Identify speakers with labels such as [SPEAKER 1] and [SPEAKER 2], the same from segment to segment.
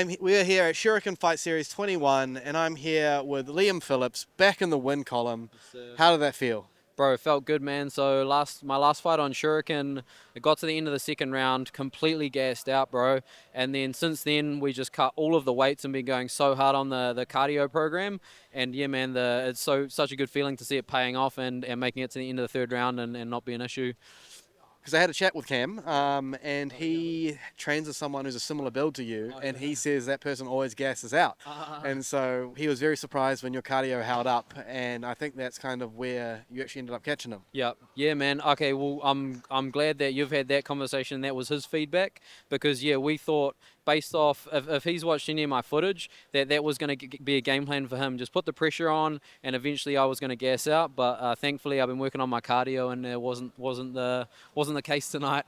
[SPEAKER 1] We are here at Shuriken Fight Series 21, and I'm here with Liam Phillips, back in the win column. How did that feel?
[SPEAKER 2] Bro, it felt good, man. So my last fight on Shuriken, it got to the end of the second round, completely gassed out, bro. And then since then, we just cut all of the weights and been going so hard on the cardio program. And yeah, man, it's such a good feeling to see it paying off and making it to the end of the third round and not be an issue.
[SPEAKER 1] Because I had a chat with Cam, and he trains with someone who's a similar build to you, and he says that person always gasses out. And so he was very surprised when your cardio held up, and I think that's kind of where you actually ended up catching him.
[SPEAKER 2] Yeah, man. Okay, well, I'm glad that you've had that conversation. That was his feedback because yeah, we thought based off if he's watched any of my footage that was going to be a game plan for him. Just put the pressure on, and eventually I was going to gas out. But thankfully, I've been working on my cardio, and it wasn't the case tonight.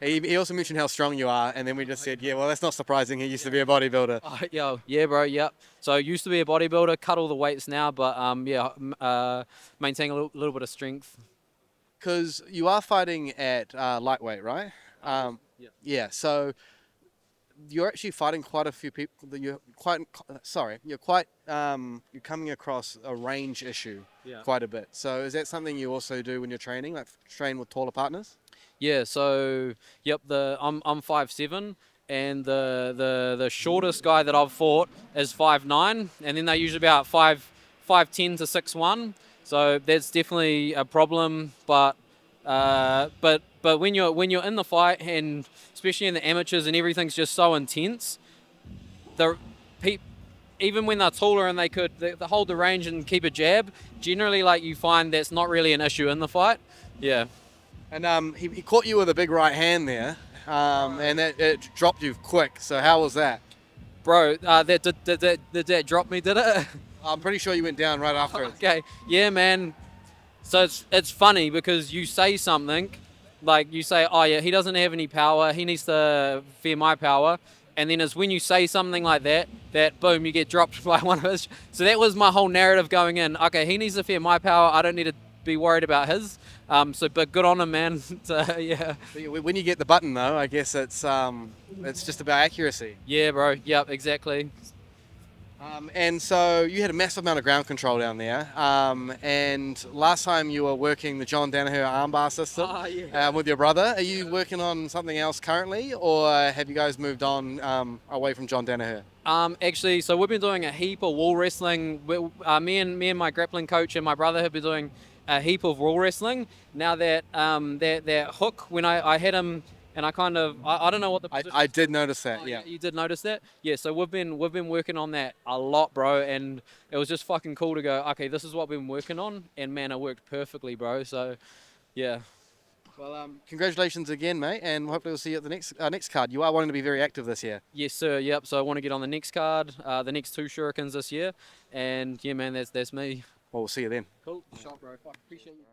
[SPEAKER 1] He also mentioned how strong you are, and then we just said, yeah, well, that's not surprising. He used to be a bodybuilder.
[SPEAKER 2] Yeah, bro. Yep. So used to be a bodybuilder, cut all the weights now, but maintain a little bit of strength.
[SPEAKER 1] Because you are fighting at lightweight, right?
[SPEAKER 2] Yeah.
[SPEAKER 1] Yeah, so you're actually fighting quite a few people. You're coming across a range issue quite a bit. So is that something you also do when you're training, like train with taller partners?
[SPEAKER 2] Yeah, so yep, I'm 5'7", and the shortest guy that I've fought is 5'9", and then they're usually about 5'10" to 6'1". So that's definitely a problem. But when you're in the fight, and especially in the amateurs, and everything's just so intense, the pe- even when they're taller and they hold the range and keep a jab, generally like you find that's not really an issue in the fight. Yeah.
[SPEAKER 1] And he caught you with a big right hand there, and it dropped you quick. So how was that?
[SPEAKER 2] Bro, did that drop me, did it?
[SPEAKER 1] I'm pretty sure you went down right after it.
[SPEAKER 2] Okay, yeah, man. So it's funny because you say something, like you say, oh yeah, he doesn't have any power, he needs to fear my power. And then it's when you say something like that boom, you get dropped by one of his. So that was my whole narrative going in. Okay, he needs to fear my power, I don't need to be worried about his. But good on him, man. So, yeah.
[SPEAKER 1] When you get the button, though, I guess it's just about accuracy.
[SPEAKER 2] Yeah, bro. Yep, exactly.
[SPEAKER 1] And so you had a massive amount of ground control down there. And last time you were working the John Danaher armbar system with your brother. Are you working on something else currently, or have you guys moved on away from John Danaher?
[SPEAKER 2] Actually, so we've been doing a heap of wall wrestling. Me and my grappling coach and my brother have been doing a heap of wall wrestling. Now that hook, when I had him, and I don't know what the position.
[SPEAKER 1] I did notice that.
[SPEAKER 2] Oh,
[SPEAKER 1] Yeah.
[SPEAKER 2] you did notice that? Yeah. So we've been working on that a lot, bro, and it was just fucking cool to go. Okay, this is what we've been working on, and man, it worked perfectly, bro. So, yeah.
[SPEAKER 1] Well, congratulations again, mate, and hopefully we'll see you at the next card. You are wanting to be very active this year.
[SPEAKER 2] Yes, sir. Yep. So I want to get on the next card, the next two Shurikens this year, and yeah, man, that's me.
[SPEAKER 1] Well, we'll see you then.
[SPEAKER 2] Cool. Shot, bro. Fuck, appreciate you.